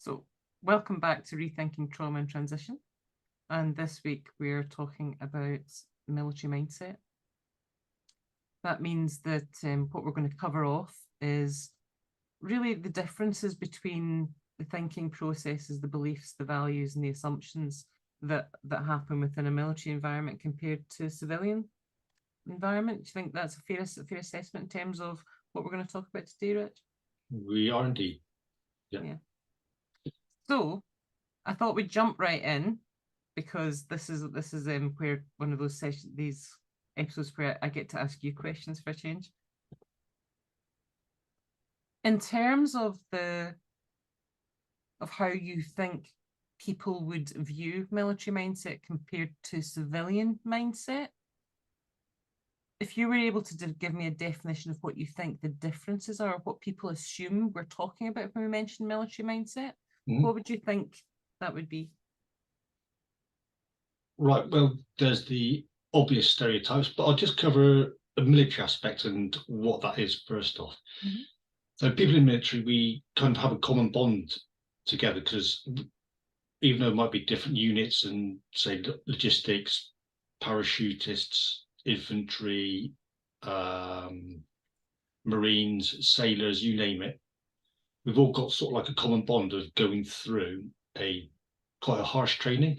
So, welcome back to Rethinking Trauma and Transition. And this week we're talking about military mindset. That means that what we're going to cover off is really the differences between the thinking processes, the beliefs, the values, and the assumptions that happen within a military environment compared to a civilian environment. Do you think that's a fair assessment in terms of what we're going to talk about today, Rich? We are indeed. Yeah. So I thought we'd jump right in, because this is where one of those sessions, these episodes where I get to ask you questions for a change. In terms of how you think people would view military mindset compared to civilian mindset, if you were able to give me a definition of what you think the differences are, what people assume we're talking about when we mention military mindset, what would you think that would be? Right, well, there's the obvious stereotypes, but I'll just cover the military aspect and what that is first off. So people in military, we kind of have a common bond together, because even though it might be different units and, say, logistics, parachutists, infantry, Marines, sailors, you name it, we've all got sort of like a common bond of going through quite a hard training,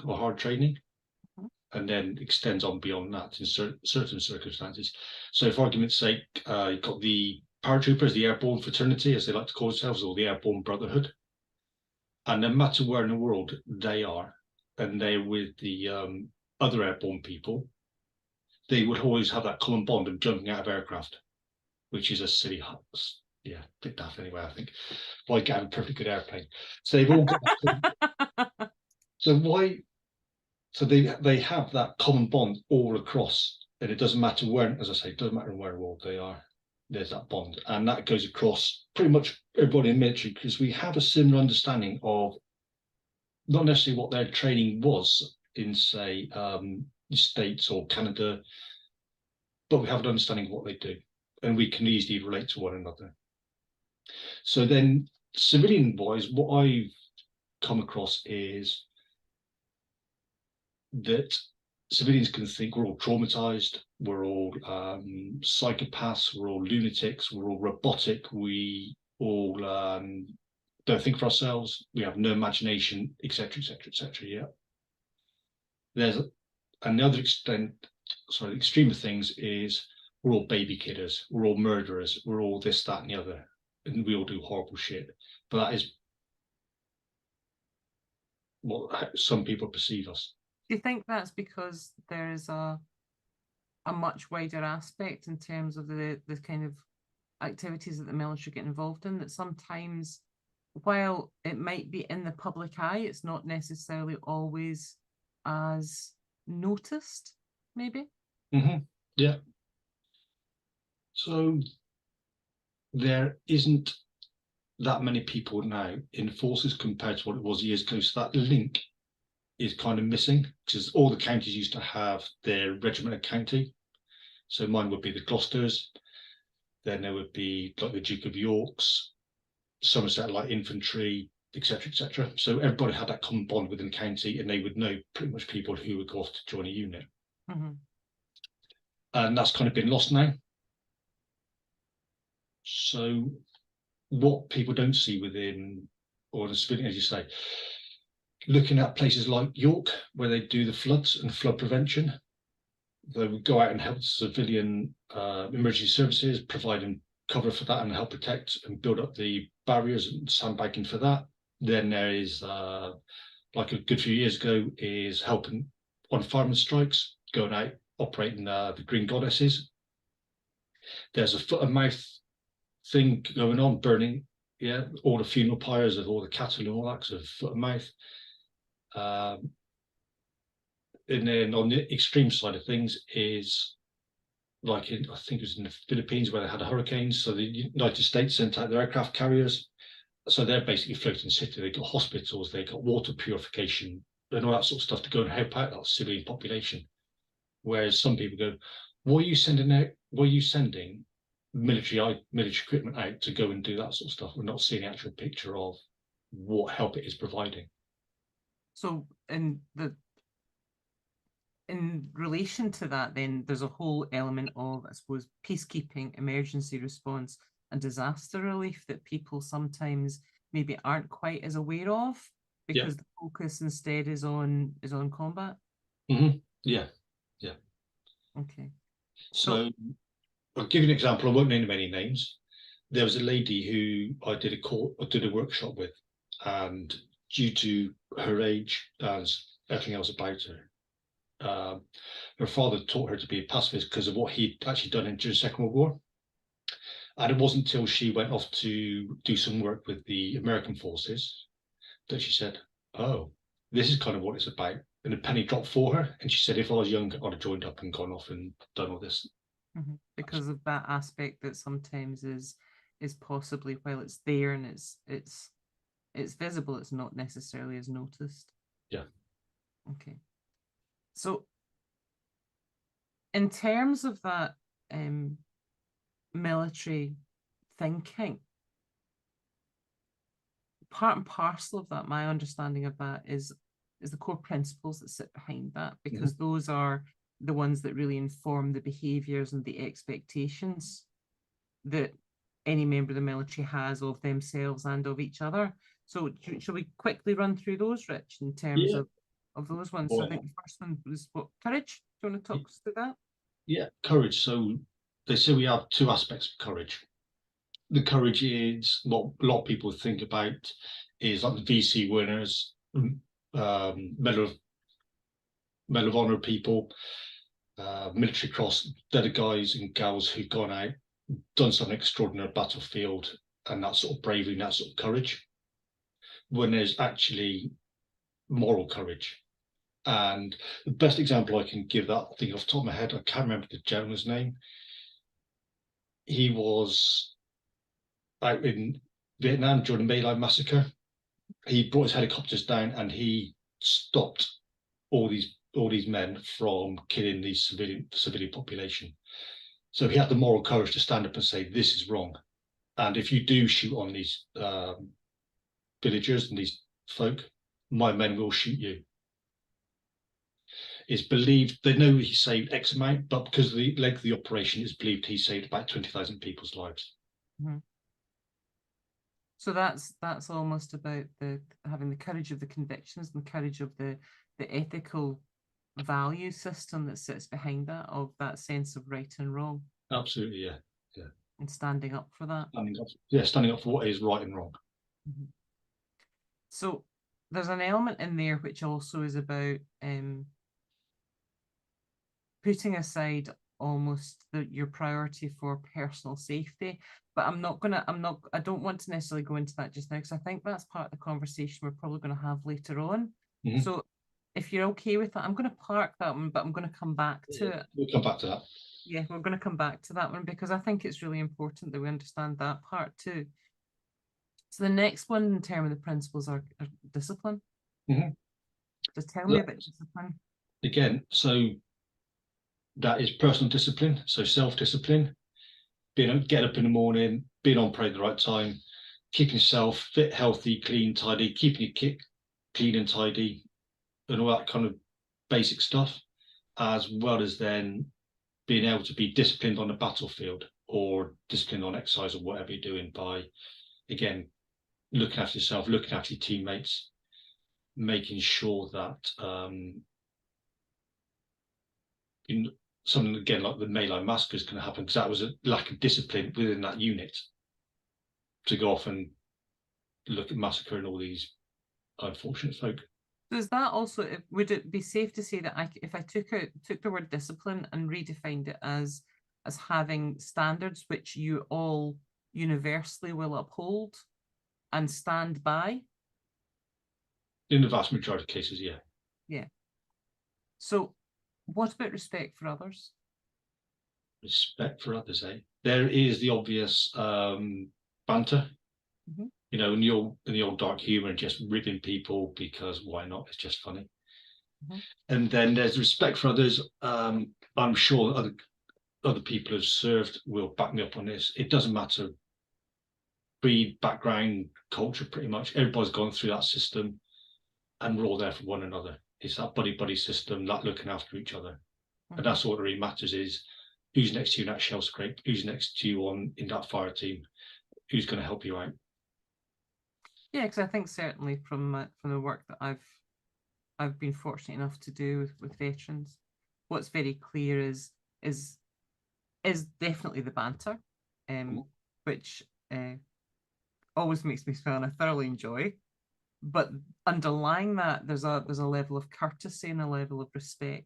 and then extends on beyond that in certain circumstances. So for argument's sake, you've got the paratroopers, the airborne fraternity, as they like to call themselves, or the airborne brotherhood. And no matter where in the world they are, and they're with the other airborne people, they would always have that common bond of jumping out of aircraft, which is a silly, yeah, bit daft anyway, I think. Why get a perfectly good airplane? So they've all got that. So they have that common bond all across, and it doesn't matter where, as I say, it doesn't matter where in the world they are. There's that bond, and that goes across pretty much everybody in military, because we have a similar understanding of not necessarily what their training was in, say, the States or Canada, but we have an understanding of what they do, and we can easily relate to one another. So then, civilian-wise, what I've come across is that civilians can think we're all traumatized, we're all psychopaths, we're all lunatics, we're all robotic, we all don't think for ourselves, we have no imagination, etc., etc., etc. Yeah. There's another extreme of things is we're all baby killers, we're all murderers, we're all this, that, and the other, and we all do horrible shit. But that is what some people perceive us. Do you think that's because there is a much wider aspect in terms of the kind of activities that the military get involved in, that sometimes, while it might be in the public eye, it's not necessarily always as noticed, maybe? Yeah. So there isn't that many people now in forces compared to what it was years ago. So that link is kind of missing, because all the counties used to have their regimental county. So mine would be the Gloucesters, then there would be like the Duke of York's, Somerset Light Infantry, etc., etc. So everybody had that common bond within the county, and they would know pretty much people who would go off to join a unit. And that's kind of been lost now. So what people don't see within, or the civilian, as you say, looking at places like York, where they do the floods and flood prevention, they would go out and help civilian emergency services, providing cover for that and help protect and build up the barriers and sandbagging for that. Then there is, like a good few years ago, is helping on fireman strikes, going out, operating the Green Goddesses. There's a foot and mouth thing going on, burning, yeah, all the funeral pyres of all the cattle and all that, because of foot and mouth. And then on the extreme side of things is, like I think it was in the Philippines, where they had a hurricane, so the United States sent out their aircraft carriers, so they're basically floating the city. They got hospitals, they got water purification and all that sort of stuff to go and help out that civilian population. Whereas some people go, what are you sending out? What are you sending military equipment out to go and do that sort of stuff? We're not seeing the actual picture of what help it is providing. So in relation to that, then there's a whole element of, I suppose, peacekeeping, emergency response, and disaster relief that people sometimes maybe aren't quite as aware of, because the focus instead is on combat. Yeah. Okay. So I'll give you an example. I won't name any names. There was a lady who I did a workshop with, and due to her age and everything else about her, her father taught her to be a pacifist because of what he'd actually done during the Second World War. And it wasn't until she went off to do some work with the American forces that she said, "Oh, this is kind of what it's about." And a penny dropped for her. And she said, "If I was younger, I'd have joined up and gone off and done all this." Because of that aspect that sometimes is possibly, while it's there and it's visible, it's not necessarily as noticed. Yeah. Okay. So in terms of that military thinking, part and parcel of that, my understanding of that is the core principles that sit behind that, because those are the ones that really inform the behaviours and the expectations that any member of the military has of themselves and of each other. So shall we quickly run through those, Rich, in terms of those ones? So I think the first one was what, courage? Do you want to talk us through that? Yeah, courage. So they say we have two aspects of courage. The courage is what a lot of people think about is like the VC winners, Medal of Honor people, military cross. They're the guys and gals who've gone out, done something extraordinary on a battlefield, and that sort of bravery and that sort of courage. When there's actually moral courage. And the best example I can give that, I think off the top of my head, I can't remember the gentleman's name. He was out in Vietnam during the My Lai massacre. He brought his helicopters down and he stopped all these men from killing the civilian population. So he had the moral courage to stand up and say, "This is wrong. And if you do shoot on these villagers and these folk, my men will shoot you." It's believed, they know he saved X amount, but because of the length of the operation, it's believed he saved about 20,000 people's lives. So that's almost about having the courage of the convictions and the courage of the ethical value system that sits behind that, of that sense of right and wrong. Absolutely, yeah. And standing up for that. Standing up for what is right and wrong. So there's an element in there which also is about putting aside almost your priority for personal safety. But I don't want to necessarily go into that just now, because I think that's part of the conversation we're probably going to have later on. So if you're okay with that, I'm going to park that one, but I'm going to come back to it. We'll come back to that. Yeah, we're going to come back to that one, because I think it's really important that we understand that part too. So the next one in terms of the principles are discipline. So tell me about discipline. Again, so that is personal discipline, so self-discipline, get up in the morning, being on parade at the right time, keeping yourself fit, healthy, clean, tidy, keeping your kit clean and tidy, and all that kind of basic stuff, as well as then being able to be disciplined on the battlefield or disciplined on exercise or whatever you're doing by, again, looking after yourself, looking after your teammates, making sure that something again like the My Lai massacre is going to happen, because that was a lack of discipline within that unit to go off and look at massacring all these unfortunate folk. Does that also, would it be safe to say that if I took the word discipline and redefined it as having standards which you all universally will uphold and stand by? In the vast majority of cases, yeah. Yeah. So what about respect for others? Respect for others, eh? There is the obvious banter, you know, in the old dark humor and just ribbing people because why not? It's just funny. And then there's respect for others. I'm sure other people who've served will back me up on this. It doesn't matter breed, background, culture, pretty much. Everybody's gone through that system, and we're all there for one another. It's that buddy system, that looking after each other. And that's all that really matters, is who's next to you in that shell scrape, who's next to you in that fire team, who's going to help you out. Yeah, because I think certainly from the work that I've been fortunate enough to do with veterans, what's very clear is definitely the banter, which always makes me smile and I thoroughly enjoy. But underlying that, there's a level of courtesy and a level of respect,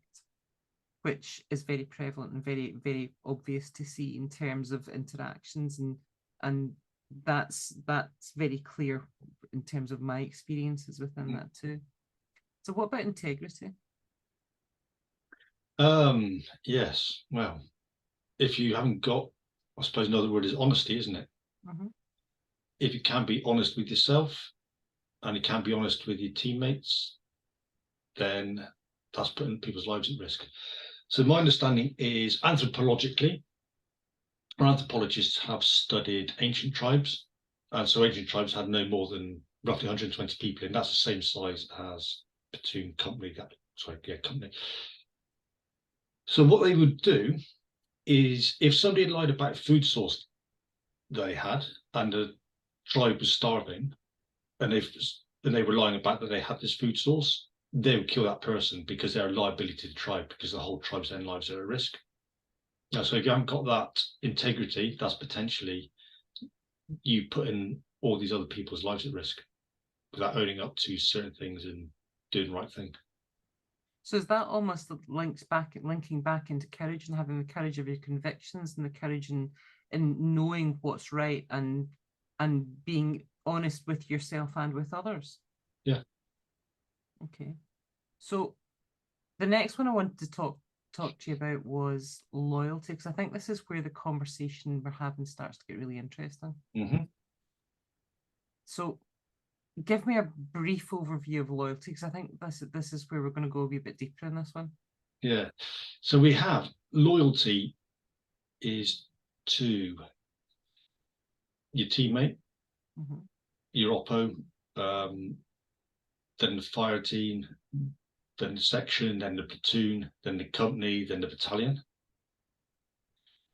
which is very prevalent and very, very obvious to see in terms of interactions, and that's very clear in terms of my experiences within that too. So what about integrity? Yes, well, if you haven't got, I suppose another word is honesty, isn't it? If you can be honest with yourself and you can be honest with your teammates, then that's putting people's lives at risk. So my understanding is, anthropologically, anthropologists have studied ancient tribes, and so ancient tribes had no more than roughly 120 people, and that's the same size as platoon, company. Company. So what they would do is, if somebody had lied about food source they had, and the tribe was starving, and they were lying about that they had this food source, they would kill that person because they're a liability to the tribe, because the whole tribe's own lives are at risk. Now, so if you haven't got that integrity, that's potentially you putting all these other people's lives at risk without owning up to certain things and doing the right thing. So is that almost linking back into courage and having the courage of your convictions and the courage in knowing what's right and being honest with yourself and with others? Yeah. Okay. So the next one I wanted to talk to you about was loyalty, because I think this is where the conversation we're having starts to get really interesting. So give me a brief overview of loyalty, because I think this is where we're going to go a wee bit deeper in this one. Yeah. So we have loyalty is to your teammate, your oppo, then the fire team, then the section, then the platoon, then the company, then the battalion.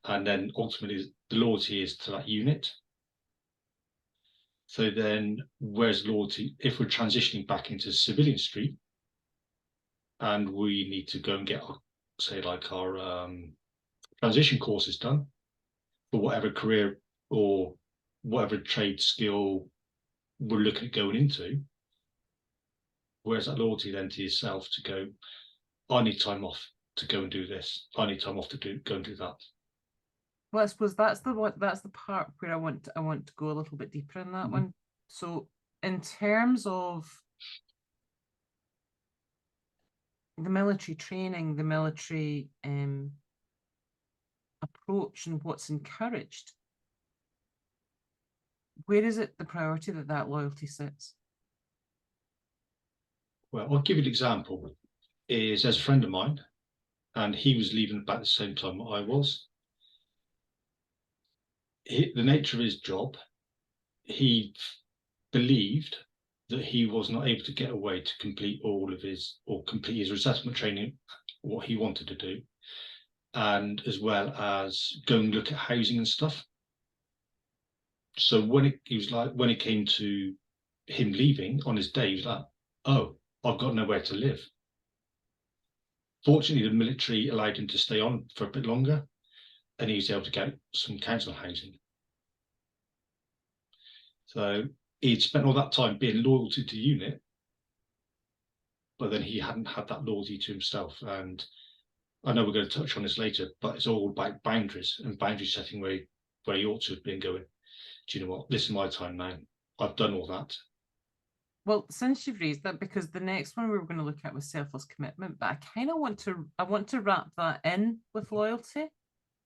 And then ultimately the loyalty is to that unit. So then where's loyalty? If we're transitioning back into civilian street and we need to go and get, say, like our transition courses done for whatever career or whatever trade skill we're looking at going into, where's that loyalty then to yourself to go, I need time off to go and do this. I need time off to go and do that. Well, I suppose that's the part where I want to go a little bit deeper in that one. So in terms of the military training, the military approach and what's encouraged, where is it the priority that loyalty sits? Well, I'll give you an example. There's a friend of mine, and he was leaving about the same time I was. The nature of his job, he believed that he was not able to get away to complete his resettlement training, what he wanted to do, and as well as go and look at housing and stuff. So when it came to him leaving on his day, he was like, oh, I've got nowhere to live. Fortunately, the military allowed him to stay on for a bit longer, and he was able to get some council housing. So he'd spent all that time being loyal to the unit, but then he hadn't had that loyalty to himself. And I know we're going to touch on this later, but it's all about boundaries and boundary setting where he ought to have been going, do you know what, this is my time now. I've done all that. Well, since you've raised that, because the next one we were going to look at was selfless commitment, but I kind of want to wrap that in with loyalty,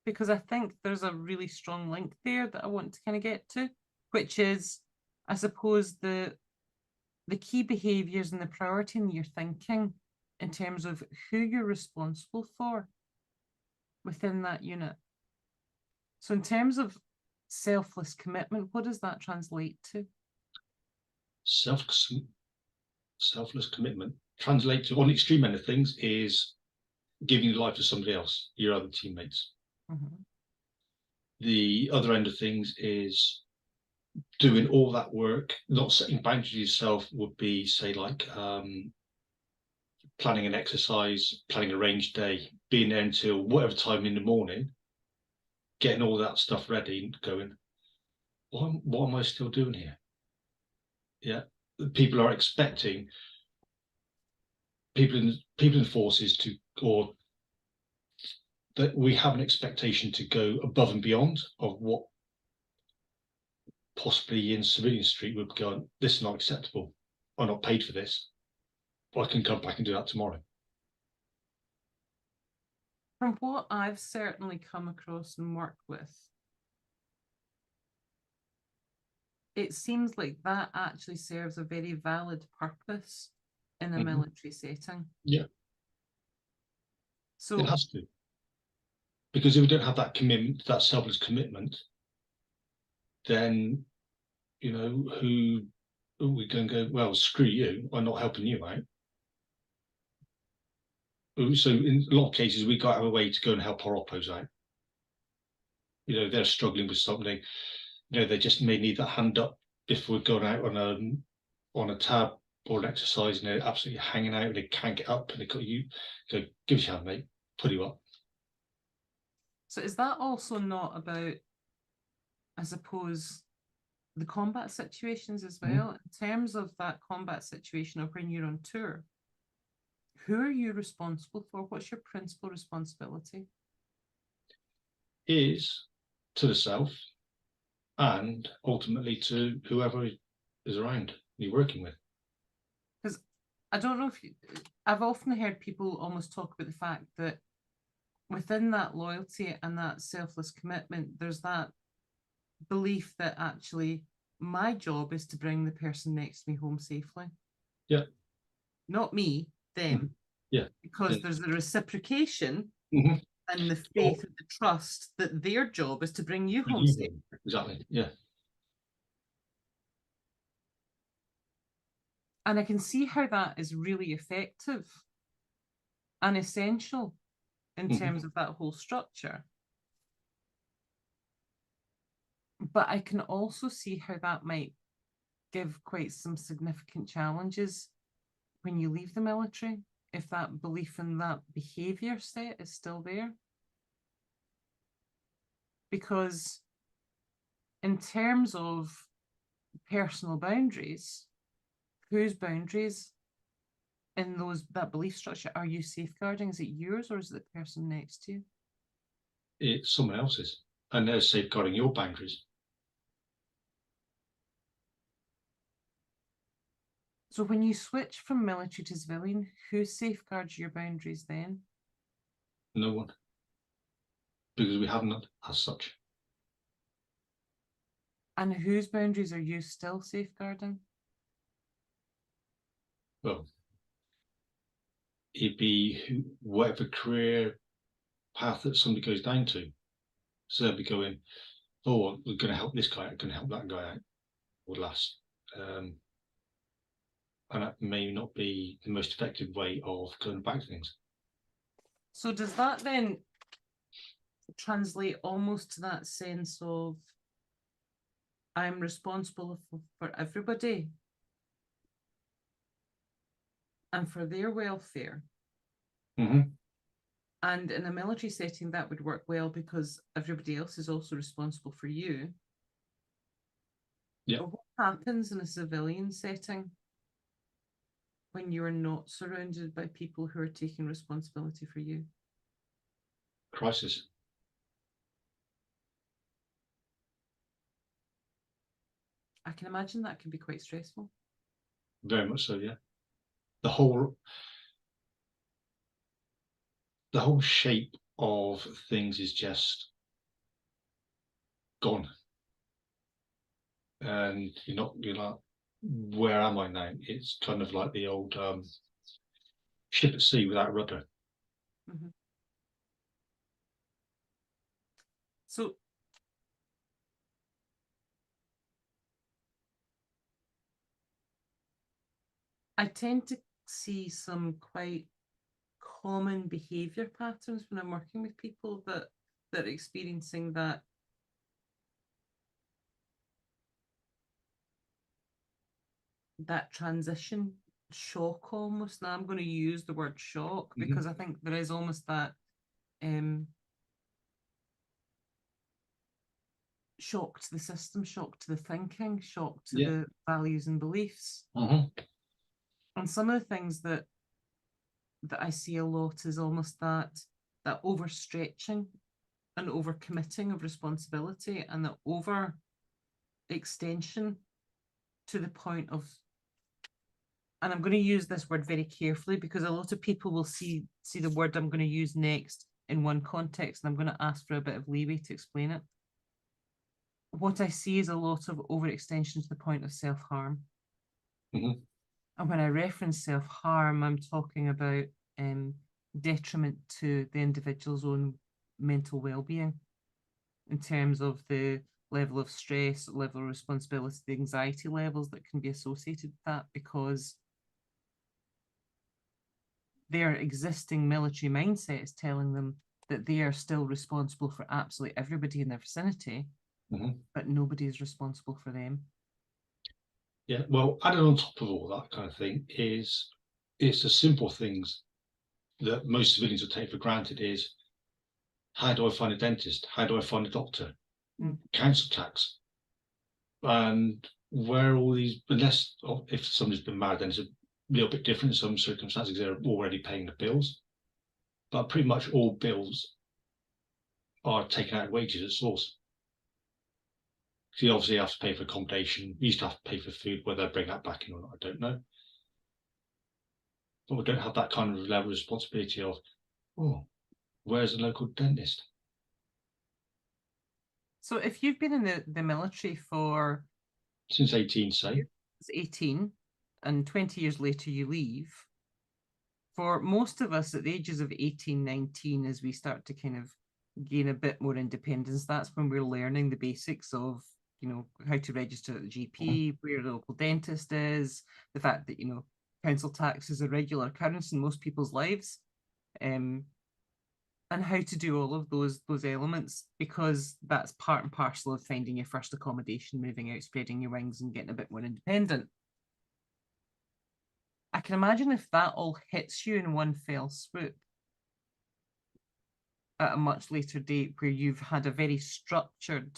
because I think there's a really strong link there that I want to kind of get to, which is, I suppose, the key behaviours and the priority in your thinking in terms of who you're responsible for within that unit. So in terms of selfless commitment, what does that translate to? Selfless commitment translate to, on the extreme end of things, is giving your life to somebody else, your other teammates. Mm-hmm. The other end of things is doing all that work, not setting boundaries yourself, would be, say, like planning an exercise, planning a range day, being there until whatever time in the morning, getting all that stuff ready and going, what am I still doing here? Yeah. People are expecting people in forces to, or that we have an expectation to go above and beyond of what possibly in civilian street would go, this is not acceptable. I'm not paid for this, but I can come back and do that tomorrow. From what I've certainly come across and worked with, it seems like that actually serves a very valid purpose in a military setting. Yeah. So it has to. Because if we don't have that commitment, that selfless commitment, then, you know, who are we going to go, well, screw you, I'm not helping you out. So in a lot of cases, we got our way to go and help our oppos out. You know, they're struggling with something. You know, they just may need that hand up if we're going out on a tab or an exercise, and they're absolutely hanging out and they can't get up, and they got you go, give us your hand, mate, put you up. So is that also not about, I suppose, the combat situations as well? In terms of that combat situation or when you're on tour, who are you responsible for? What's your principal responsibility? Is to the self and ultimately to whoever is around you're working with. Because I don't know if I've often heard people almost talk about the fact that within that loyalty and that selfless commitment, there's that belief that actually my job is to bring the person next to me home safely. Yeah. Not me, them. Yeah. Because there's a reciprocation and the faith and the trust that their job is to bring you home safe. Exactly. Yeah. And I can see how that is really effective and essential in terms of that whole structure. But I can also see how that might give quite some significant challenges when you leave the military, if that belief in that behaviour set is still there. Because in terms of personal boundaries, whose boundaries in that belief structure are you safeguarding? Is it yours or is it the person next to you? It's someone else's, and they're safeguarding your boundaries. So when you switch from military to civilian, who safeguards your boundaries then? No one, because we haven't as such. And whose boundaries are you still safeguarding? Well, it'd be whatever career path that somebody goes down to. So they'll be going, oh, we're going to help this guy out, going to help that guy out, or last. And that may not be the most effective way of going about things. So does that then translate almost to that sense of I'm responsible for everybody and for their welfare? And in a military setting, that would work well because everybody else is also responsible for you. Yeah. But what happens in a civilian setting when you're not surrounded by people who are taking responsibility for you? Crisis. I can imagine that can be quite stressful. Very much so, yeah. The whole shape of things is just gone. And you're like, where am I now? It's kind of like the old ship at sea without a rudder. So I tend to see some quite common behaviour patterns when I'm working with people that are experiencing that transition shock almost. Now I'm going to use the word shock because I think there is almost that shock to the system, shock to the thinking, shock to the values and beliefs. And some of the things that I see a lot is almost that overstretching and overcommitting of responsibility, and the over extension to the point of, and I'm going to use this word very carefully because a lot of people will see the word I'm going to use next in one context, and I'm going to ask for a bit of leeway to explain it. What I see is a lot of overextension to the point of self-harm. And when I reference self-harm, I'm talking about detriment to the individual's own mental well-being in terms of the level of stress, level of responsibility, the anxiety levels that can be associated with that, because their existing military mindset is telling them that they are still responsible for absolutely everybody in their vicinity, but nobody is responsible for them. Yeah, well, added on top of all that kind of thing is it's the simple things that most civilians will take for granted is, how do I find a dentist? How do I find a doctor? Council tax. And where all these, unless if somebody's been married, then it's a little bit different in some circumstances, they're already paying the bills. But pretty much all bills are taken out of wages at source. So you obviously have to pay for accommodation. You used to have to pay for food. Whether they bring that back in or not, I don't know. But we don't have that kind of level of responsibility of, oh, where's the local dentist? So if you've been in the military for since 18, say 18, and 20 years later you leave, for most of us at the ages of 18, 19, as we start to kind of gain a bit more independence, that's when we're learning the basics of, you know, how to register at the GP, where the local dentist is, the fact that, you know, council tax is a regular occurrence in most people's lives, and how to do all of those elements, because that's part and parcel of finding your first accommodation, moving out, spreading your wings and getting a bit more independent. I can imagine if that all hits you in one fell swoop at a much later date, where you've had a very structured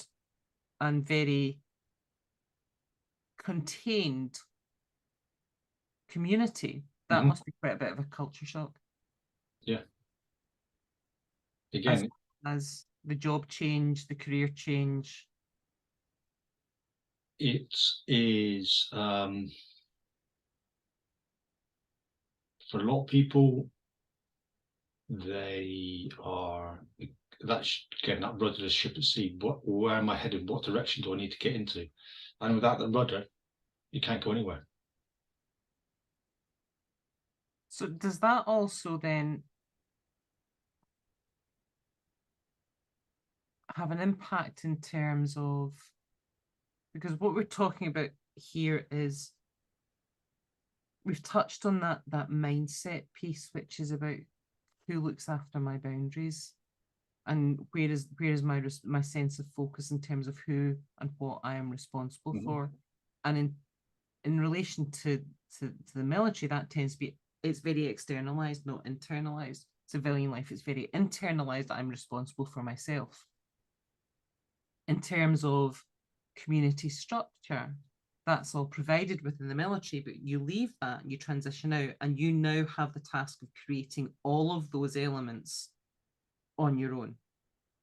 and very contained community, that must be quite a bit of a culture shock. Yeah. Again, as the job change, the career change. It is for a lot of people, they are, that's getting that rudderless ship at sea. Where am I headed? What direction do I need to get into? And without the rudder, you can't go anywhere. So does that also then have an impact in terms of, because what we're talking about here is, we've touched on that mindset piece, which is about who looks after my boundaries, and where is my sense of focus in terms of who and what I am responsible for. And in relation to the military, that tends to be, it's very externalized, not internalized. Civilian life, it's very internalized. I'm responsible for myself. In terms of community structure, that's all provided within the military, but you leave that, you transition out, and you now have the task of creating all of those elements on your own.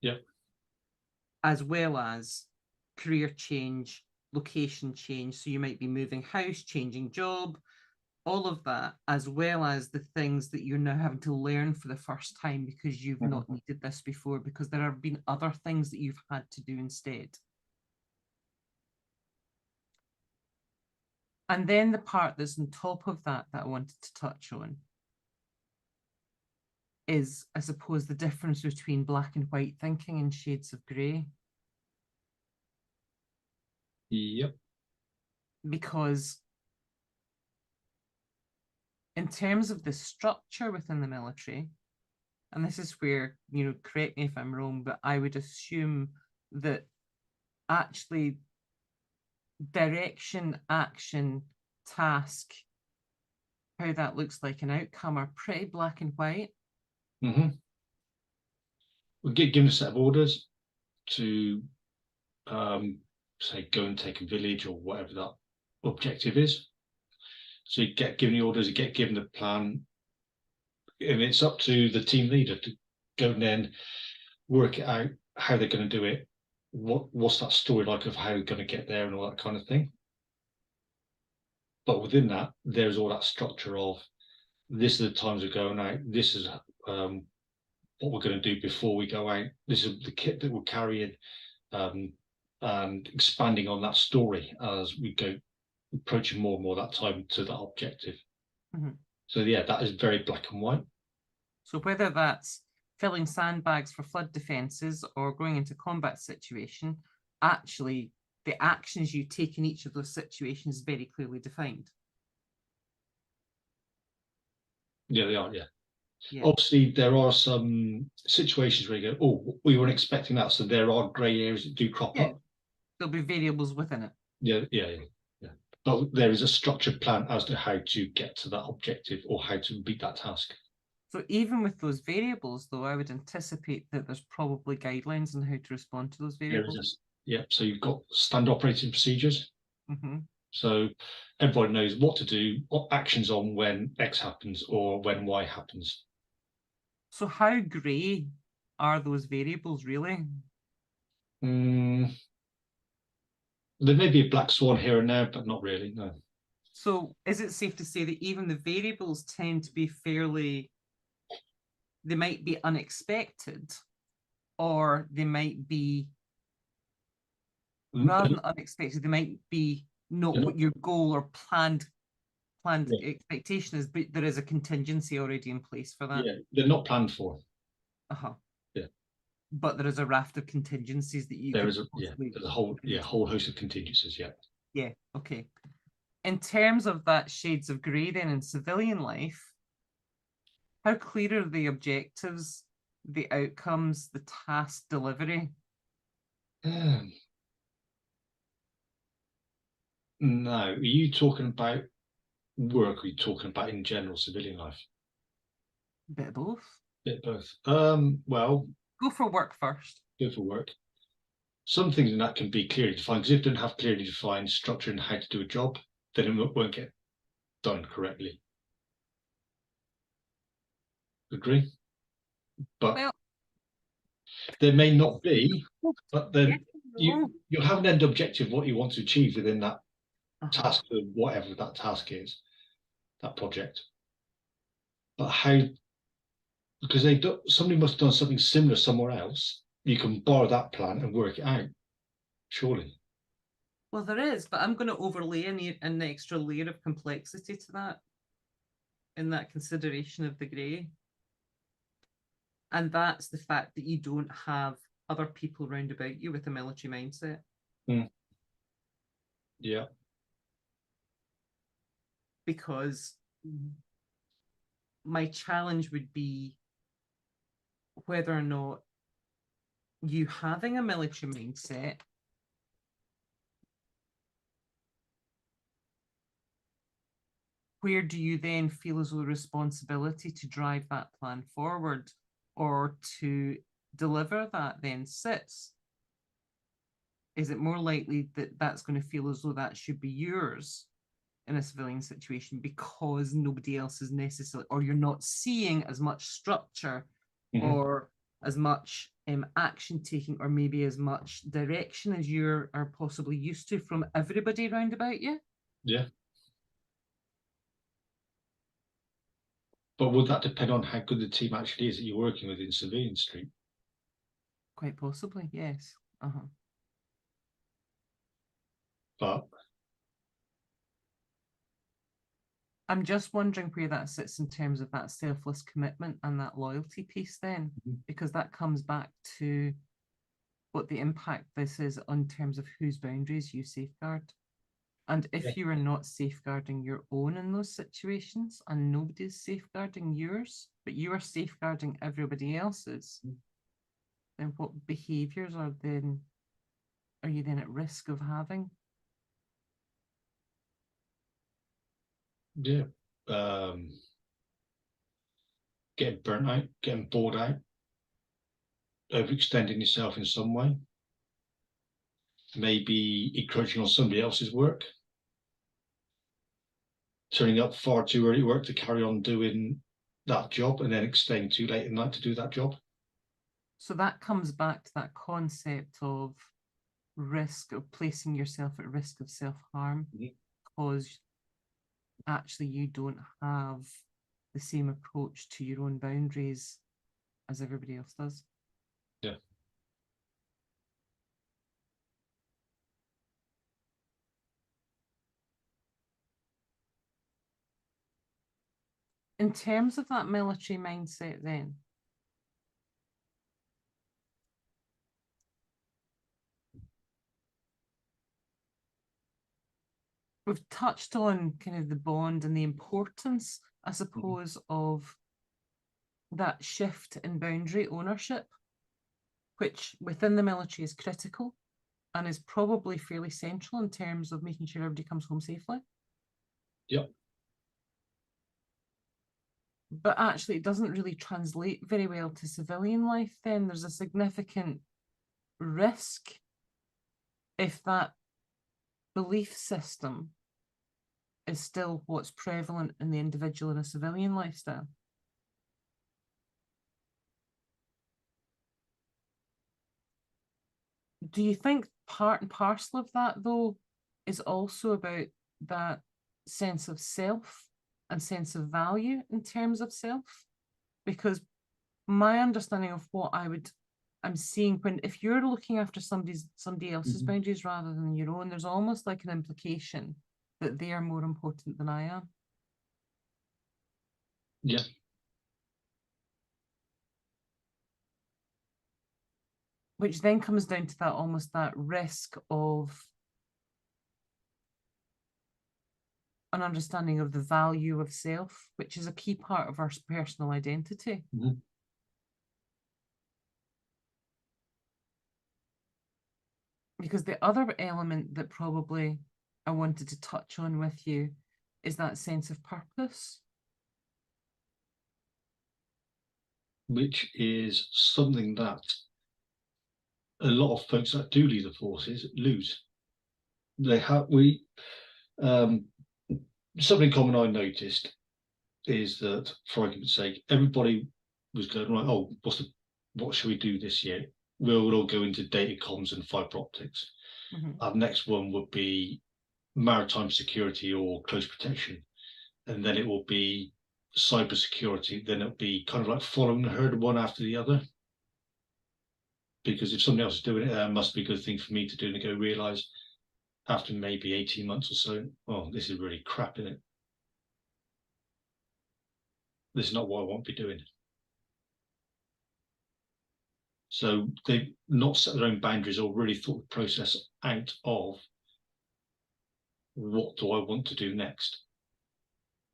Yeah. As well as career change, location change. So you might be moving house, changing job, all of that, as well as the things that you're now having to learn for the first time because you've not needed this before, because there have been other things that you've had to do instead. And then the part that's on top of that I wanted to touch on is, I suppose, the difference between black and white thinking and shades of grey. Yep. Because In terms of the structure within the military, and this is where, correct me if I'm wrong, but I would assume that actually direction, action, task, how that looks like an outcome are pretty black and white. Mm-hmm. We'll get given a set of orders to say go and take a village or whatever that objective is. So you get given the orders, you get given the plan, and it's up to the team leader to go and then work it out how they're going to do it. What's that story like of how they're going to get there and all that kind of thing. But within that, there's all that structure of this is the times we're going out. This is what we're going to do before we go out. This is the kit that we're carrying, and expanding on that story as we go, approaching more and more that time to that objective. Mm-hmm. So yeah, that is very black and white. So whether that's filling sandbags for flood defences or going into combat situation, actually the actions you take in each of those situations is very clearly defined. Yeah, they are, yeah. Obviously, there are some situations where you go, oh, we weren't expecting that. So there are grey areas that do crop up. There'll be variables within it. Yeah. But there is a structured plan as to how to get to that objective or how to beat that task. So even with those variables, though, I would anticipate that there's probably guidelines on how to respond to those variables. So you've got standard operating procedures. Mm-hmm. So everybody knows what to do, what actions on when X happens or when Y happens. So how grey are those variables really? There may be a black swan here and there, but not really, no. So is it safe to say that even the variables tend to be fairly, they might be unexpected, or they might be, rather than unexpected, they might be not what your goal or planned expectation is, but there is a contingency already in place for that. Yeah, they're not planned for. Yeah. But there is a raft of contingencies that you there's a whole host of contingencies, Yeah, okay. In terms of that shades of grey then in civilian life, how clear are the objectives, the outcomes, the task delivery? No, are you talking about work, or are you talking about in general civilian life? A bit of both. Bit of both. Well, go for work first. Go for work. Some things in that can be clearly defined, because if you don't have clearly defined structure and how to do a job, then it won't get done correctly. Agree? But well, there may not be, but then you'll have an end objective, what you want to achieve within that task, or whatever that task is, that project. But how, because somebody must have done something similar somewhere else, you can borrow that plan and work it out, surely. Well, there is, but I'm going to overlay an extra layer of complexity to that in that consideration of the grey. And that's the fact that you don't have other people round about you with a military mindset. Yeah. Because my challenge would be whether or not you having a military mindset where do you then feel as though the responsibility to drive that plan forward or to deliver that then sits? Is it more likely that that's going to feel as though that should be yours in a civilian situation because nobody else is necessarily, or you're not seeing as much structure or as much action taking, or maybe as much direction as you are possibly used to from everybody around about you? Yeah. But would that depend on how good the team actually is that you're working with in civilian street? Quite possibly, yes. But I'm just wondering where that sits in terms of that selfless commitment and that loyalty piece then, because that comes back to what the impact this is on terms of whose boundaries you safeguard. And if you are not safeguarding your own in those situations and nobody's safeguarding yours, but you are safeguarding everybody else's, then what behaviours are you then at risk of having? Yeah. Getting burnt out, getting bored out, overextending yourself in some way, maybe encroaching on somebody else's work, turning up far too early at work to carry on doing that job and then staying too late at night to do that job. So that comes back to that concept of risk, of placing yourself at risk of self-harm, because actually you don't have the same approach to your own boundaries as everybody else does. Yeah. In terms of that military mindset then, we've touched on kind of the bond and the importance, I suppose, of that shift in boundary ownership, which within the military is critical and is probably fairly central in terms of making sure everybody comes home safely. Yep. But actually, it doesn't really translate very well to civilian life then. There's a significant risk if that belief system is still what's prevalent in the individual in a civilian lifestyle. Do you think part and parcel of that, though, is also about that sense of self and sense of value in terms of self? Because my understanding of what I'm seeing if you're looking after somebody else's boundaries rather than your own, there's almost like an implication that they are more important than I am. Yeah. Which then comes down to that almost that risk of an understanding of the value of self, which is a key part of our personal identity. Because the other element that probably I wanted to touch on with you is that sense of purpose. Which is something that a lot of folks that do leave the forces lose. Something common I noticed is that, for argument's sake, everybody was going, right, oh, what should we do this year? We'll all go into data comms and fibre optics. Our next one would be maritime security or close protection. And then it will be cyber security. Then it'll be kind of like following the herd one after the other. Because if somebody else is doing it, it must be a good thing for me to do, and go realise after maybe 18 months or so, oh, this is really crap, isn't it? This is not what I want to be doing. So they've not set their own boundaries or really thought the process out of what do I want to do next.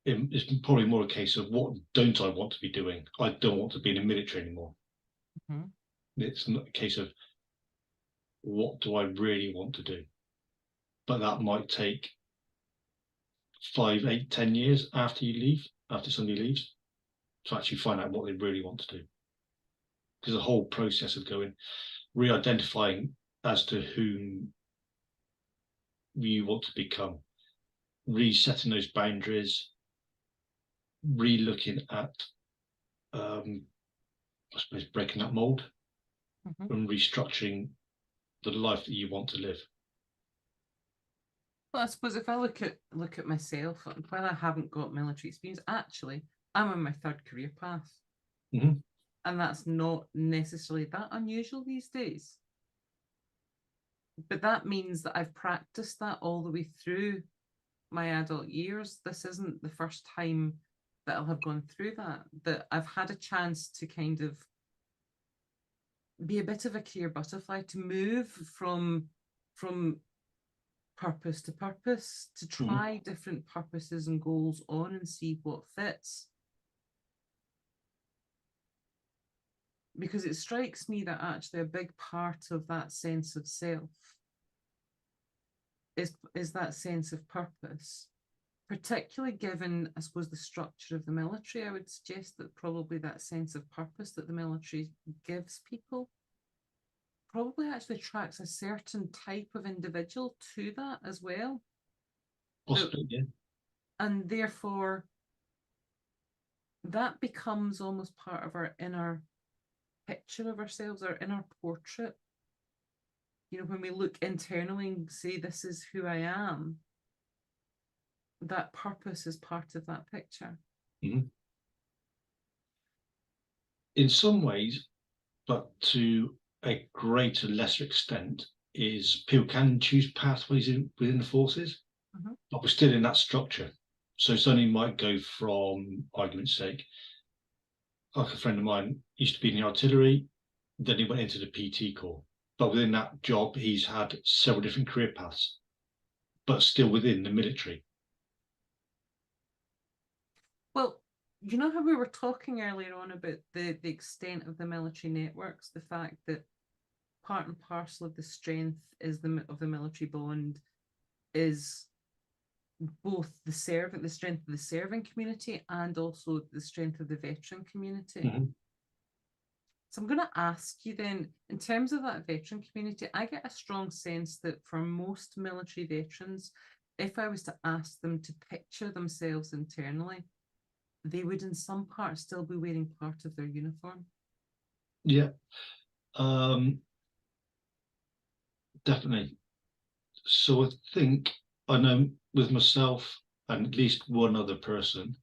It's probably more a case of what don't I want to be doing? I don't want to be in the military anymore. It's not a case of what do I really want to do? But that might take 5, 8, 10 years after somebody leaves, to actually find out what they really want to do. Because the whole process of re-identifying as to whom you want to become, resetting those boundaries, re-looking at, I suppose, breaking that mold and restructuring the life that you want to live. Well, I suppose if I look at myself, while I haven't got military experience, actually, I'm on my third career path. And that's not necessarily that unusual these days. But that means that I've practiced that all the way through my adult years. This isn't the first time that I'll have gone through that I've had a chance to kind of be a bit of a career butterfly, to move from purpose to purpose, to try different purposes and goals on and see what fits. Because it strikes me that actually a big part of that sense of self is that sense of purpose, particularly given, I suppose, the structure of the military. I would suggest that probably that sense of purpose that the military gives people probably actually attracts a certain type of individual to that as well. Possibly, yeah. And therefore, that becomes almost part of our inner picture of ourselves, our inner portrait. You know, when we look internally and say, this is who I am, that purpose is part of that picture. In some ways, but to a greater, lesser extent, is people can choose pathways within the forces, but we're still in that structure. So somebody might go from, argument's sake, like a friend of mine used to be in the artillery, then he went into the PT Corps. But within that job, he's had several different career paths, but still within the military. Well, you know how we were talking earlier on about the extent of the military networks, the fact that part and parcel of the strength of the military bond is both the strength of the serving community and also the strength of the veteran community. So I'm going to ask you then, in terms of that veteran community, I get a strong sense that for most military veterans, if I was to ask them to picture themselves internally, they would in some part still be wearing part of their uniform. Yeah, definitely. So I think, I know with myself and at least one other person,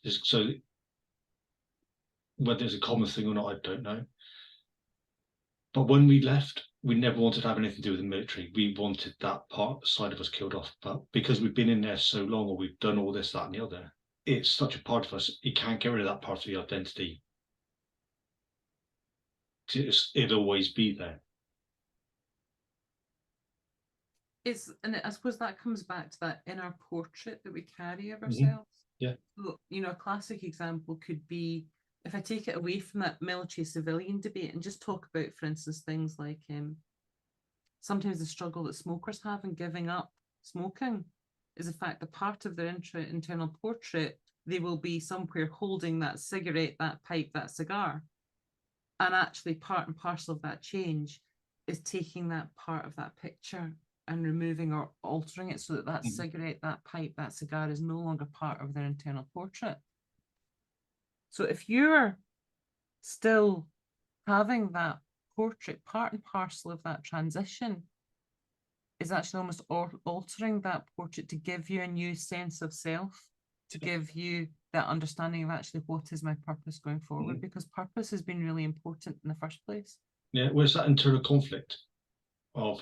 so whether it's a common thing or not, I don't know. But when we left, we never wanted to have anything to do with the military. We wanted that side of us killed off. But because we've been in there so long, or we've done all this, that, and the other, it's such a part of us. You can't get rid of that part of the identity. It'll always be there. And I suppose that comes back to that inner portrait that we carry of ourselves. Yeah. So, you know, a classic example could be, if I take it away from that military civilian debate and just talk about, for instance, things like sometimes the struggle that smokers have in giving up smoking is the fact that part of their internal portrait, they will be somewhere holding that cigarette, that pipe, that cigar. And actually part and parcel of that change is taking that part of that picture and removing or altering it so that that cigarette, that pipe, that cigar is no longer part of their internal portrait. So if you're still having that portrait, part and parcel of that transition is actually almost altering that portrait to give you a new sense of self, to give you that understanding of actually what is my purpose going forward, because purpose has been really important in the first place. Yeah, where's that internal conflict of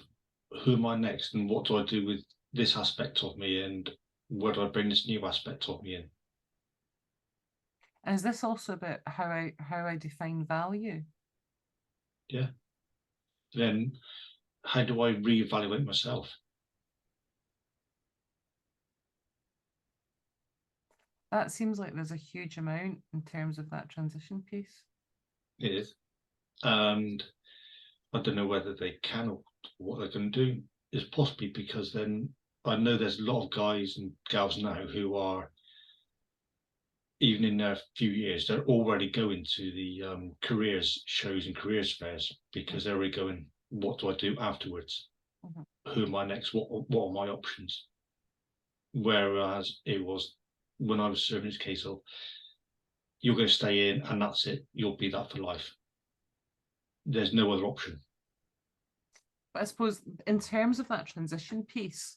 who am I next and what do I do with this aspect of me and where do I bring this new aspect of me in? And is this also about how I define value? Yeah. Then how do I reevaluate myself? That seems like there's a huge amount in terms of that transition piece. It is. And I don't know whether they can or what they can do is possibly because then I know there's a lot of guys and gals now who are, even in their few years, they're already going to the careers shows and careers fairs because they're already going, what do I do afterwards? Who am I next? What are my options? Whereas it was when I was serving, this case of you're going to stay in and that's it. You'll be that for life. There's no other option. But I suppose in terms of that transition piece,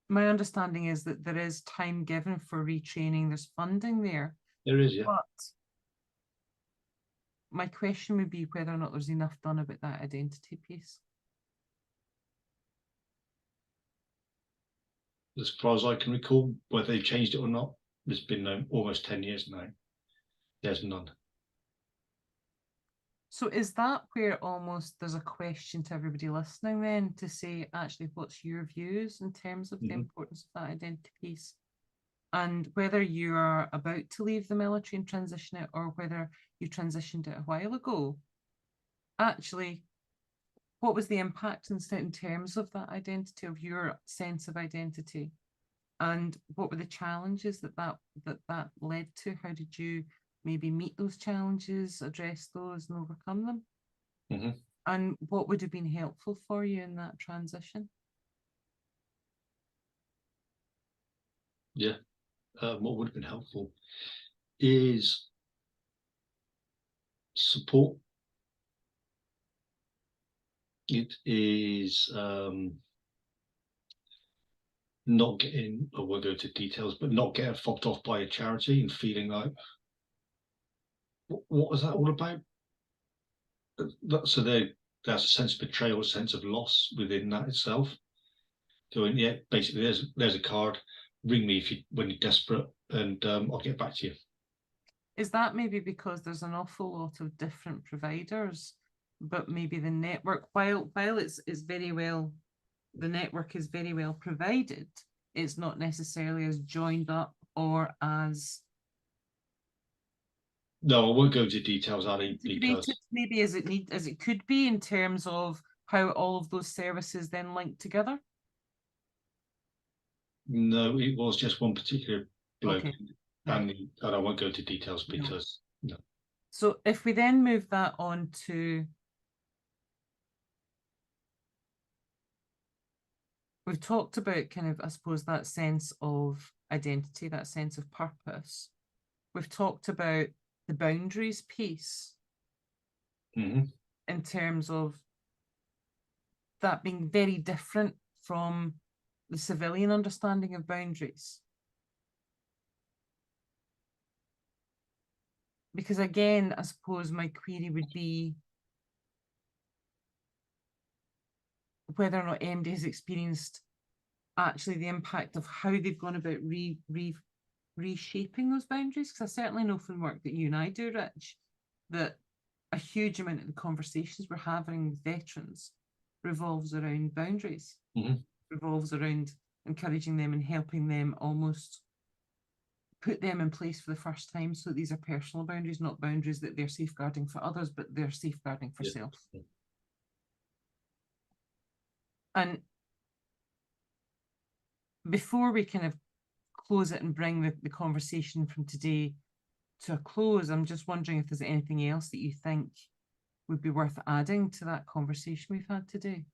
my understanding is that there is time given for retraining. There's funding there. There is, yeah. But my question would be whether or not there's enough done about that identity piece. As far as I can recall, whether they've changed it or not, it's been almost 10 years now. There's none. So is that where almost there's a question to everybody listening then to say, actually, what's your views in terms of the importance of that identity piece? And whether you are about to leave the military and transition it, or whether you transitioned it a while ago, actually, what was the impact in terms of that identity, of your sense of identity? And what were the challenges that led to? How did you maybe meet those challenges, address those, and overcome them? And what would have been helpful for you in that transition? Yeah, what would have been helpful is support. It is not getting, I won't go into details, but not getting fobbed off by a charity and feeling like, what was that all about? So there's a sense of betrayal, a sense of loss within that itself. Going, yeah, basically, there's a card. Ring me when you're desperate, and I'll get back to you. Is that maybe because there's an awful lot of different providers, but maybe the network, while it's very well, the network is very well provided, it's not necessarily as joined up or as No, I won't go into details, Ali, because maybe as it could be in terms of how all of those services then link together. No, it was just one particular bloke, Okay. and I won't go into details because no. So if we then move that on to, we've talked about kind of, I suppose, that sense of identity, that sense of purpose. We've talked about the boundaries piece in terms of that being very different from the civilian understanding of boundaries. Because again, I suppose my query would be whether or not MD has experienced actually the impact of how they've gone about reshaping those boundaries. Because I certainly know from work that you and I do, Rich, that a huge amount of the conversations we're having with veterans revolves around boundaries, revolves around encouraging them and helping them almost put them in place for the first time. So these are personal boundaries, not boundaries that they're safeguarding for others, but they're safeguarding for self. And before we kind of close it and bring the conversation from today to a close, I'm just wondering if there's anything else that you think would be worth adding to that conversation we've had today.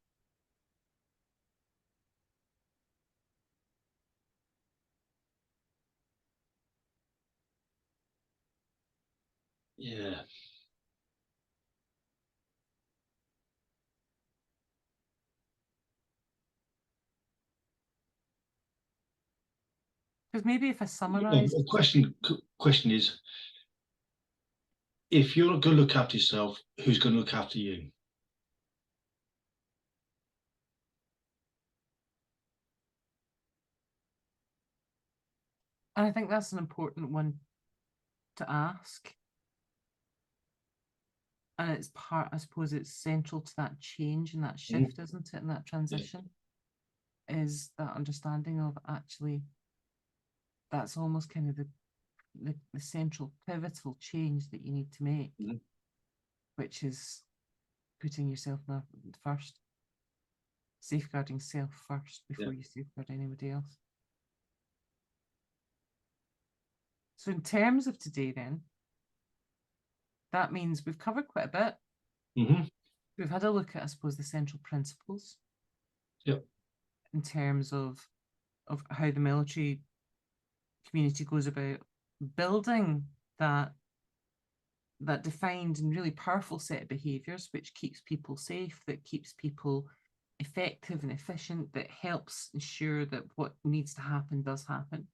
Yeah. Because maybe if I summarize, The question is, if you're not going to look after yourself, who's going to look after you? and I think that's an important one to ask. And it's part, I suppose it's central to that change and that shift, isn't it? And that transition is that understanding of actually, that's almost kind of the central pivotal change that you need to make, which is putting yourself first, safeguarding self first before you safeguard anybody else. So in terms of today then, that means we've covered quite a bit. We've had a look at, I suppose, the central principles. In terms of how the military community goes about building that defined and really powerful set of behaviours which keeps people safe, that keeps people effective and efficient, that helps ensure that what needs to happen does happen.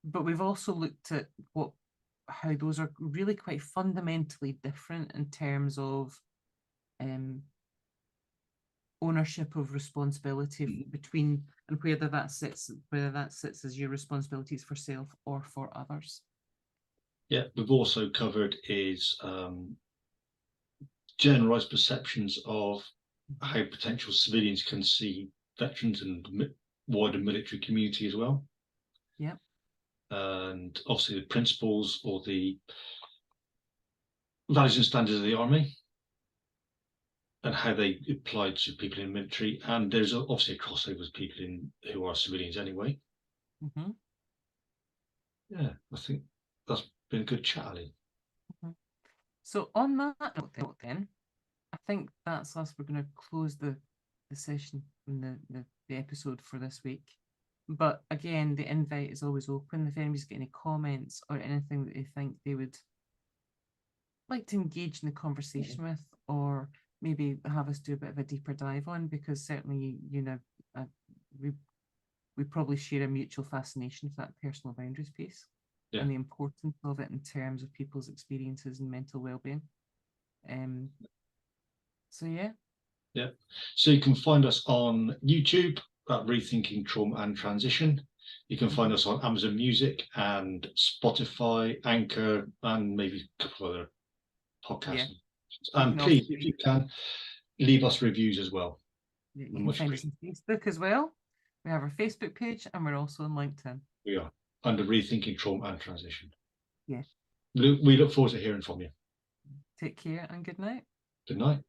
But we've also looked at how those are really quite fundamentally different in terms of ownership of responsibility between, and whether that sits as your responsibilities for self or for others. Yeah, we've also covered is generalized perceptions of how potential civilians can see veterans and wider military community as well. Yeah. And obviously the principles or the values and standards of the army and how they apply to people in the military. And there's obviously a crossover with people who are civilians anyway. Mm-hmm. Yeah, I think that's been a good chat, Ali. Mm-hmm. So on that note then, I think that's us. We're going to close the session and the episode for this week. But again, the invite is always open. If anybody's got any comments or anything that they think they would like to engage in the conversation with, or maybe have us do a bit of a deeper dive on, because certainly, you know, we probably share a mutual fascination for that personal boundaries piece. Yeah. And the importance of it in terms of people's experiences and mental well-being. So yeah. Yeah. So you can find us on YouTube at Rethinking Trauma and Transition. You can find us on Amazon Music and Spotify, Anchor, and maybe a couple of other podcasts. Yeah. And please, if you can, leave us reviews as well. Yeah, you can find us on Facebook as well. We have our Facebook page and we're also on LinkedIn. We are under Rethinking Trauma and Transition. Yeah. We look forward to hearing from you. Take care and good night. Good night.